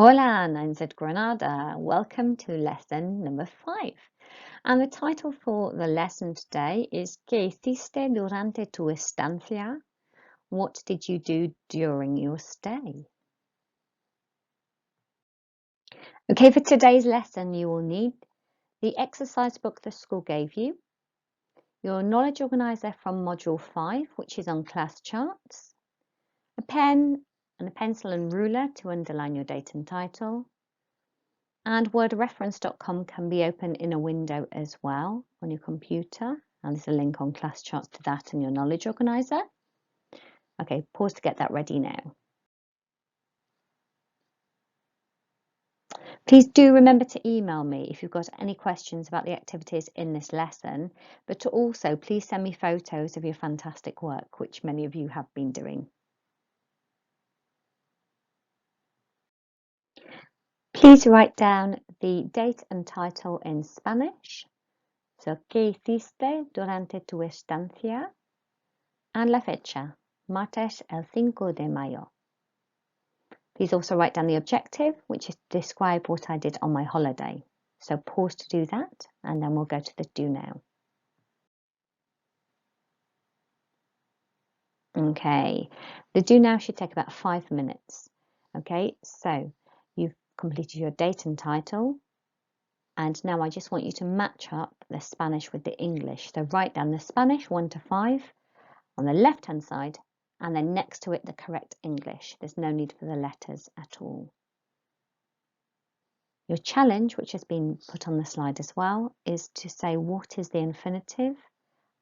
Hola, Nines at Granada. Welcome to lesson number 5. And the title for the lesson today is ¿Qué hiciste durante tu estancia? What did you do during your stay? Okay, for today's lesson, you will need the exercise book the school gave you, your knowledge organizer from module 5, which is on class charts, a pen and a pencil and ruler to underline your date and title. And wordreference.com can be open in a window as well on your computer. And there's a link on class charts to that and your knowledge organizer. Okay, pause to get that ready now. Please do remember to email me if you've got any questions about the activities in this lesson, but also please send me photos of your fantastic work, which many of you have been doing. Please write down the date and title in Spanish. So, ¿qué hiciste durante tu estancia? And la fecha, martes el 5 de mayo. Please also write down the objective, which is to describe what I did on my holiday. So pause to do that, and then we'll go to the do now. Okay, the do now should take about 5 minutes. Okay, so you've completed your date and title, and now I just want you to match up the Spanish with the English. So write down the Spanish 1 to 5 on the left-hand side, and then next to it the correct English. There's no need for the letters at all. Your challenge, which has been put on the slide as well, is to say what is the infinitive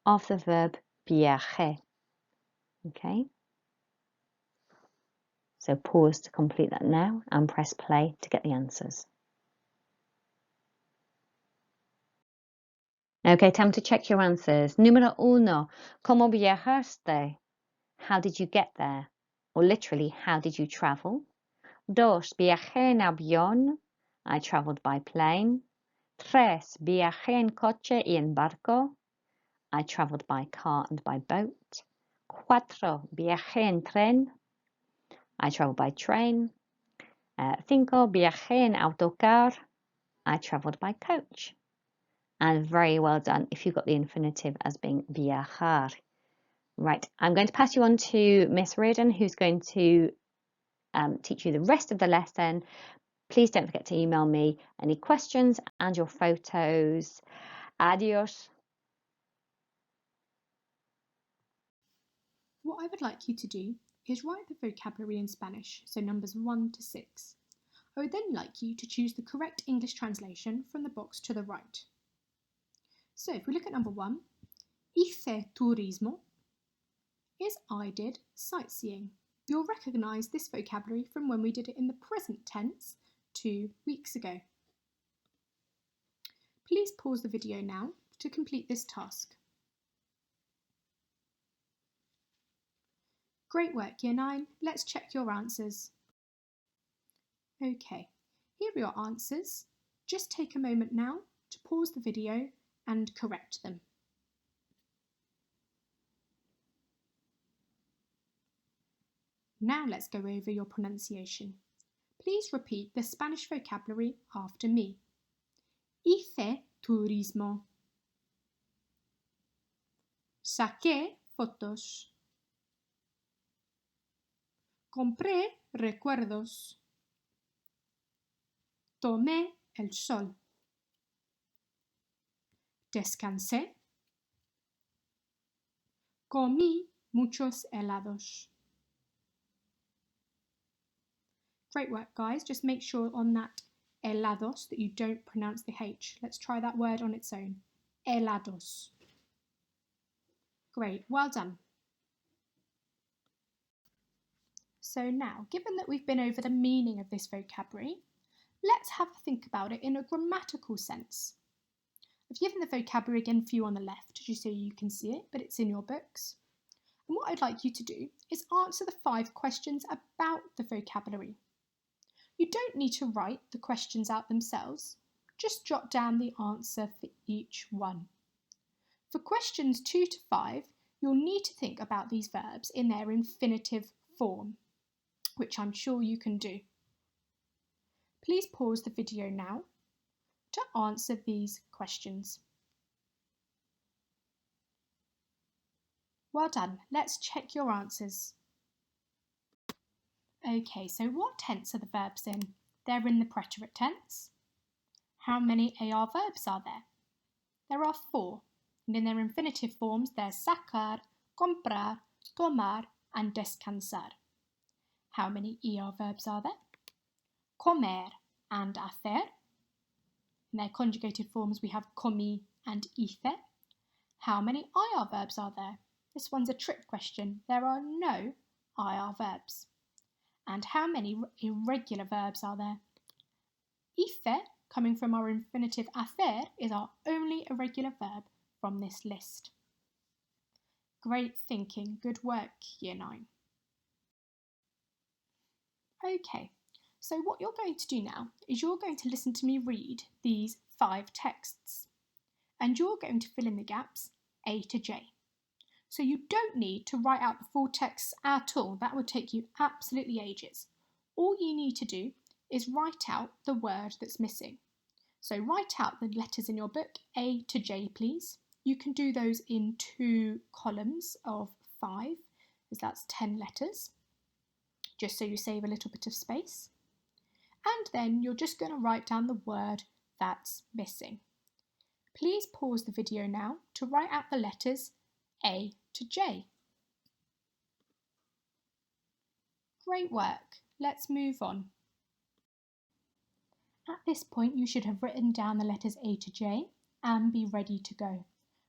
of the verb viaje. Okay? So pause to complete that now and press play to get the answers. Okay, time to check your answers. Número 1. ¿Cómo viajaste? How did you get there? Or literally, how did you travel? 2. Viajé en avión. I traveled by plane. 3. Viajé en coche y en barco. I traveled by car and by boat. 4. Viajé en tren. I traveled by train. 5. Viajé en autocar. I traveled by coach. And very well done if you got the infinitive as being viajar. Right, I'm going to pass you on to Miss Reardon, who's going to teach you the rest of the lesson. Please don't forget to email me any questions and your photos. Adios. What I would like you to do is write the vocabulary in Spanish, so numbers 1 to 6. I would then like you to choose the correct English translation from the box to the right. So if we look at number 1, hice turismo is I did sightseeing. You'll recognise this vocabulary from when we did it in the present tense 2 weeks ago. Please pause the video now to complete this task. Great work, Year 9. Let's check your answers. Okay, here are your answers. Just take a moment now to pause the video and correct them. Now let's go over your pronunciation. Please repeat the Spanish vocabulary after me. Hice turismo. Saqué fotos. Compré recuerdos. Tomé el sol. Descansé. Comí muchos helados. Great work, guys. Just make sure on that helados that you don't pronounce the H. Let's try that word on its own. Helados. Great, well done. So now, given that we've been over the meaning of this vocabulary, let's have a think about it in a grammatical sense. I've given the vocabulary again for you on the left, just so you can see it, but it's in your books. And what I'd like you to do is answer the 5 questions about the vocabulary. You don't need to write the questions out themselves, just jot down the answer for each one. For questions 2 to 5, you'll need to think about these verbs in their infinitive form, which I'm sure you can do. Please pause the video now to answer these questions. Well done. Let's check your answers. Okay, so what tense are the verbs in? They're in the preterite tense. How many AR verbs are there? There are 4, and in their infinitive forms there's sacar, comprar, tomar and descansar. How many ER verbs are there? Comer and hacer. In their conjugated forms we have comí and hice. How many IR verbs are there? This one's a trick question. There are no IR verbs. And how many irregular verbs are there? Hice, coming from our infinitive hacer, is our only irregular verb from this list. Great thinking. Good work, Year 9. Okay, so what you're going to do now is you're going to listen to me read these 5 texts. And you're going to fill in the gaps A to J. So you don't need to write out the full text at all. That would take you absolutely ages. All you need to do is write out the word that's missing. So write out the letters in your book, A to J, please. You can do those in 2 columns of 5, as that's 10 letters, just so you save a little bit of space. And then you're just going to write down the word that's missing. Please pause the video now to write out the letters A to J. Great work. Let's move on. At this point, you should have written down the letters A to J and be ready to go.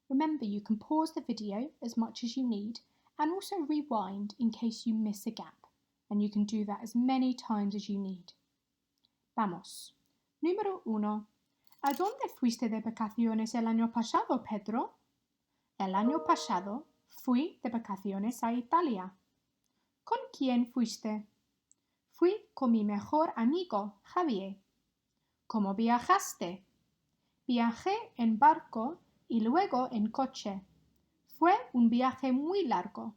Remember, you can pause the video as much as you need and also rewind in case you miss a gap, and you can do that as many times as you need. Vamos. Número 1. ¿A dónde fuiste de vacaciones el año pasado, Pedro? El año pasado fui de vacaciones a Italia. ¿Con quién fuiste? Fui con mi mejor amigo, Javier. ¿Cómo viajaste? Viajé en barco y luego en coche. Fue un viaje muy largo.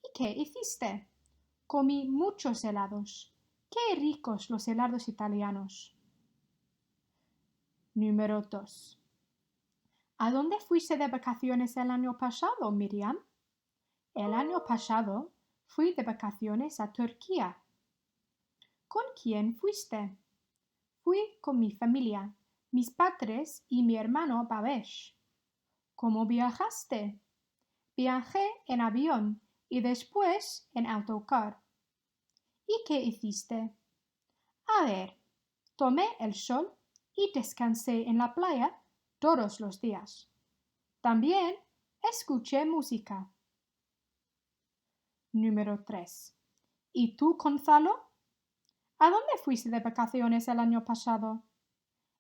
¿Y qué hiciste? Comí muchos helados. ¡Qué ricos los helados italianos! Número 2. ¿A dónde fuiste de vacaciones el año pasado, Miriam? El año pasado fui de vacaciones a Turquía. ¿Con quién fuiste? Fui con mi familia, mis padres y mi hermano Babesh. ¿Cómo viajaste? Viajé en avión y después en autocar. ¿Y qué hiciste? A ver, tomé el sol y descansé en la playa todos los días. También escuché música. Número 3. ¿Y tú, Gonzalo? ¿A dónde fuiste de vacaciones el año pasado?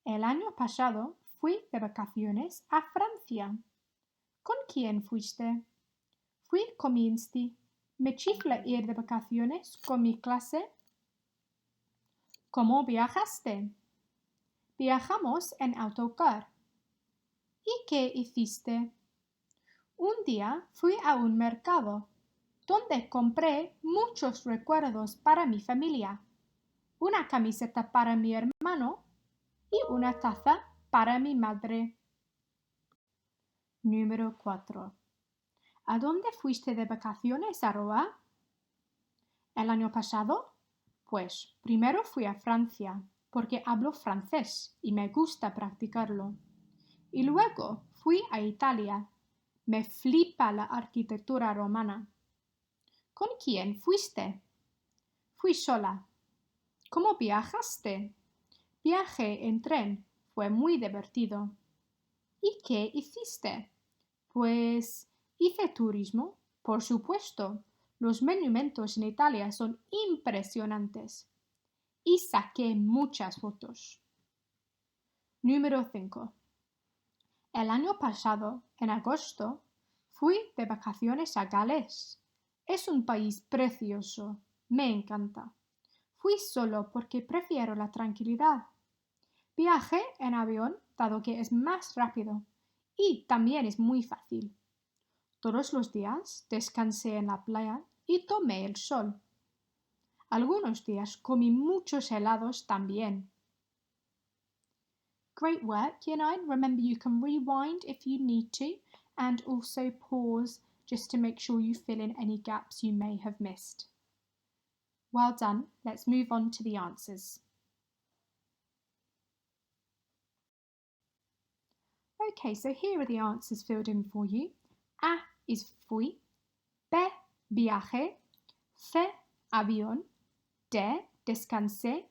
El año pasado fui de vacaciones a Francia. ¿Con quién fuiste? Fui con mi insti. Me chifla ir de vacaciones con mi clase. ¿Cómo viajaste? Viajamos en autocar. ¿Y qué hiciste? Un día fui a un mercado donde compré muchos recuerdos para mi familia. Una camiseta para mi hermano y una taza para mi madre. Número 4. ¿A dónde fuiste de vacaciones, Aroa? ¿El año pasado? Pues primero fui a Francia, porque hablo francés y me gusta practicarlo. Y luego fui a Italia. Me flipa la arquitectura romana. ¿Con quién fuiste? Fui sola. ¿Cómo viajaste? Viajé en tren. Fue muy divertido. ¿Y qué hiciste? Pues hice turismo, por supuesto. Los monumentos en Italia son impresionantes. Y saqué muchas fotos. Número 5. El año pasado, en agosto, fui de vacaciones a Gales. Es un país precioso. Me encanta. Fui solo porque prefiero la tranquilidad. Viajé en avión, dado que es más rápido y también es muy fácil. Todos los días descansé en la playa y tomé el sol. Algunos días comí muchos helados también. Great work, Year 9. Remember, you can rewind if you need to and also pause just to make sure you fill in any gaps you may have missed. Well done. Let's move on to the answers. Okay, so here are the answers filled in for you. A is fui, B, viaje, C, avión, D, descansé,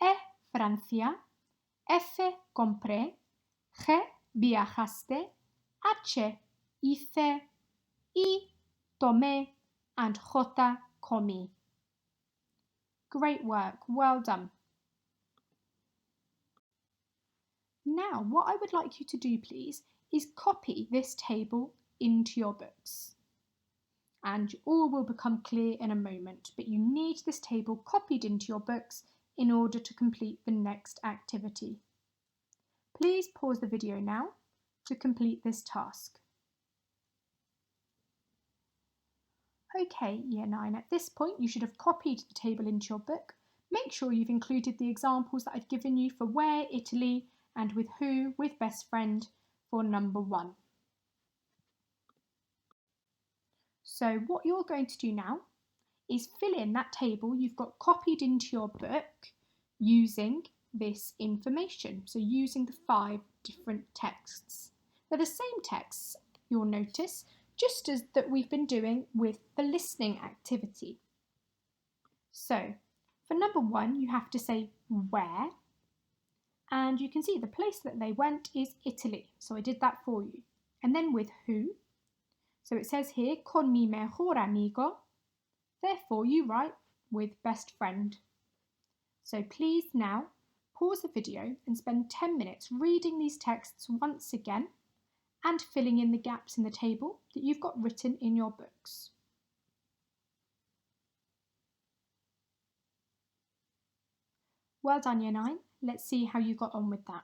E, Francia, F, compré, G, viajaste, H, hice, I, tomé, and J, comí. Great work, well done. Now, what I would like you to do, please, is copy this table into your books. And all will become clear in a moment, but you need this table copied into your books in order to complete the next activity. Please pause the video now to complete this task. Okay, Year 9, at this point you should have copied the table into your book. Make sure you've included the examples that I've given you for where, Italy, and with who, with best friend, for number 1. So what you're going to do now is fill in that table you've got copied into your book using this information. So using the 5 different texts. They're the same texts, you'll notice, just as that we've been doing with the listening activity. So for number 1, you have to say where. And you can see the place that they went is Italy. So I did that for you. And then with who. So it says here, con mi mejor amigo. Therefore, you write with best friend. So please now pause the video and spend 10 minutes reading these texts once again and filling in the gaps in the table that you've got written in your books. Well done, Year 9. Let's see how you got on with that.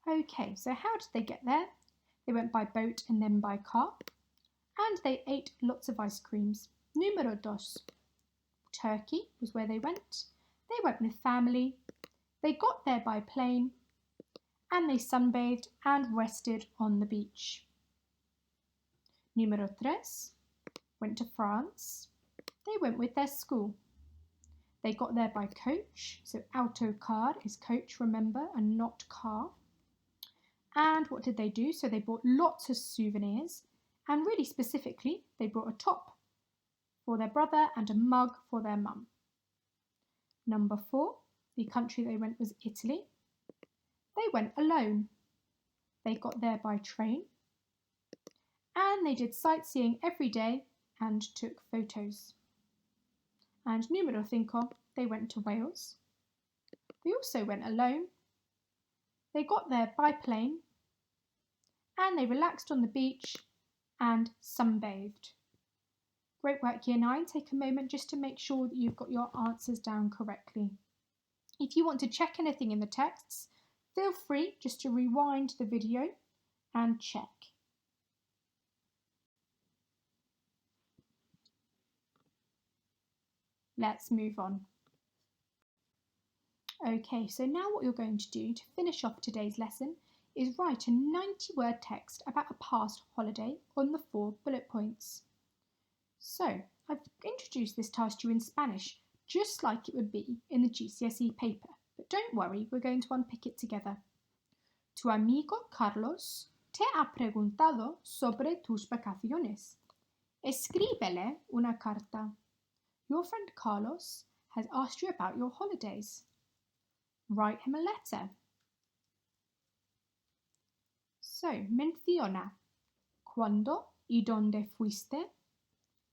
Okay, so how did they get there? They went by boat and then by car. And they ate lots of ice creams. Número 2. Turkey was where they went. They went with family. They got there by plane. And they sunbathed and rested on the beach. Número 3. Went to France. They went with their school. They got there by coach. So autocar is coach, remember, and not car. And what did they do? So they bought lots of souvenirs. And really specifically, they brought a top for their brother and a mug for their mum. Number 4, the country they went was Italy. They went alone. They got there by train. And they did sightseeing every day and took photos. And número 5, they went to Wales. They also went alone. They got there by plane. And they relaxed on the beach and sunbathed. Great work, Year 9. Take a moment just to make sure that you've got your answers down correctly. If you want to check anything in the texts, feel free just to rewind the video and check. Let's move on. Okay, so now what you're going to do to finish off today's lesson is write a 90-word text about a past holiday on the 4 bullet points. So, I've introduced this task to you in Spanish, just like it would be in the GCSE paper. But don't worry, we're going to unpick it together. Tu amigo Carlos te ha preguntado sobre tus vacaciones. Escríbele una carta. Your friend Carlos has asked you about your holidays. Write him a letter. So, menciona cuándo y dónde fuiste,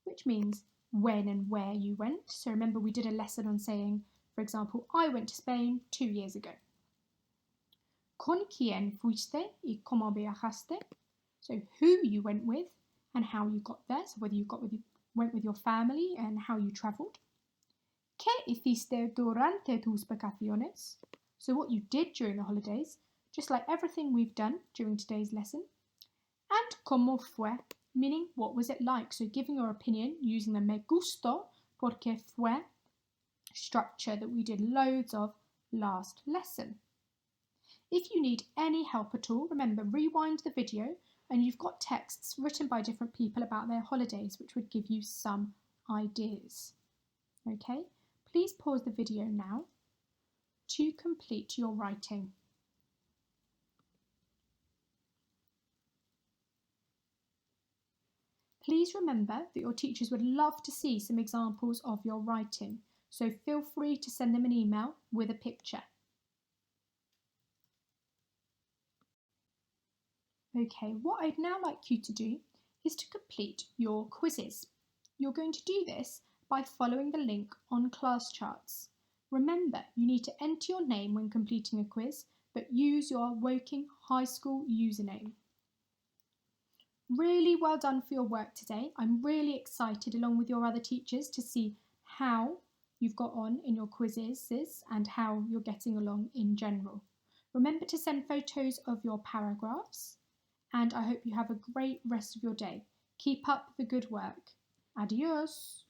which means when and where you went. So remember we did a lesson on saying, for example, I went to Spain 2 years ago. Con quién fuiste y cómo viajaste. So who you went with and how you got there. So whether you went with your family and how you travelled. ¿Qué hiciste durante tus vacaciones? So what you did during the holidays, just like everything we've done during today's lesson. And cómo fue, meaning what was it like? So giving your opinion using the me gustó porque fue structure that we did loads of last lesson. If you need any help at all, remember, rewind the video and you've got texts written by different people about their holidays, which would give you some ideas. Okay, please pause the video now to complete your writing. Please remember that your teachers would love to see some examples of your writing, so feel free to send them an email with a picture. Okay, what I'd now like you to do is to complete your quizzes. You're going to do this by following the link on class charts. Remember, you need to enter your name when completing a quiz, but use your Woking High School username. Really well done for your work today. I'm really excited, along with your other teachers, to see how you've got on in your quizzes and how you're getting along in general. Remember to send photos of your paragraphs, and I hope you have a great rest of your day. Keep up the good work. Adios.